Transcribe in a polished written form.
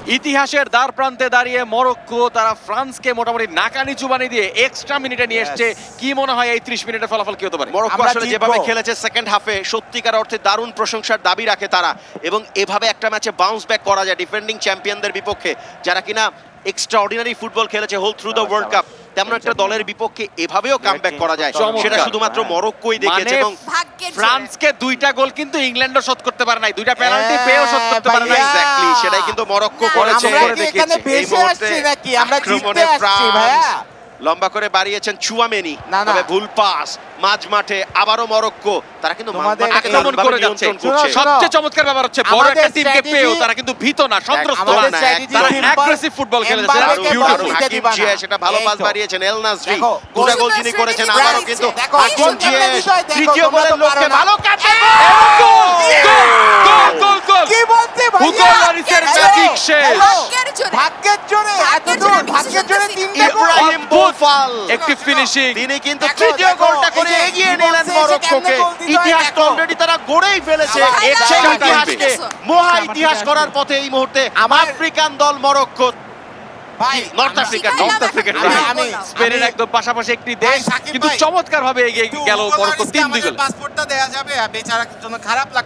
ইতিহাসের দ্বার প্রান্তে দাঁড়িয়ে মরক্কো তারা ফ্রান্সকে মোটামুটি নাকানিচু বানিয়ে দিয়ে এক্সট্রা মিনিটে নিয়ে এসেছে। কি মনে হয় এই 30 মিনিটের ফলাফল কি হতে পারে? মরক্কো আসলে যেভাবে খেলেছে সেকেন্ড হাফে সত্যিকার অর্থে দারুণ প্রশংসার দাবি রাখে তারা, এবং এভাবে একটা ম্যাচে বাউন্স ব্যাক করা যায় ডিফেন্ডিং চ্যাম্পিয়নদের বিপক্ষে, যারা কিনা এক্সট্রাঅর্ডিনারি ফুটবল খেলেছে whole through the world cup, তেমন একটা দলের বিপক্ষে এভাবেও কামব্যাক করা যায়, সেটা শুধুমাত্র মরক্কোই দেখেছে। এবং ফ্রান্সকে দুইটা গোল কিন্তু ইংল্যান্ডও শোধ করতে পারে নাই, দুইটা পেনাল্টি পেয়েও শোধ করতে পারে নাই। এক্স্যাক্টলি সেটাই কিন্তু মরক্কো করেছে। এই মুহূর্তে আমরা জিততে আসছি ভাইয়া। লম্বা করে বাড়িয়েছেন চুয়ামেনি, তবে ভুল পাস মাঝ মাঠে আবারও মরক্কো, তারা কিন্তু আক্রমণ করে যাচ্ছে। সবচেয়ে চমৎকার ব্যাপার হচ্ছে বড় একটা টিমকে পেয়েও তারা কিন্তু ভীত না, সন্ত্রস্ত না, তারা অ্যাগ্রেসিভ ফুটবল খেলেছে। বিউটিফুল হাকিম জিয়াস এটা ভালো পাস বাড়িয়েছেন। এল নাসরি দুটা গোল যিনি করেছেন, আবারও কিন্তু হাকিম জিয়াস তৃতীয় গোলের লক্ষ্যে ভালো কাটে। গোল গোল গোল কি বলতে ভাই, হুগো লরিসের ম্যাজিক শেষ। ভাগ্যের জোরে এত দূর, ভাগ্যের জোরে তিনটা গোল। ইব্রাহিম বোফাল একটি ফিনিশিং, তিনি কিন্তু তৃতীয় গোলটা করে এগিয়ে নিলেন মরক্কোকে। ইতিহাস অলরেডি তারা গড়েই ফেলেছে। সেই ইতিহাসকে মহা ইতিহাস করার পথে এই মুহূর্তে আফ্রিকান দল মরক্কো, ভাই নর্থ আফ্রিকা আমি স্পেনের একদম পাশাপাশি একটি দেশ, কিন্তু চমৎকার ভাবে এগিয়ে গেল মরক্কো 3-2 গোলে। পাসপোর্টটা দেয়া যাবে, বেচারার জন্য খারাপ লাগছে।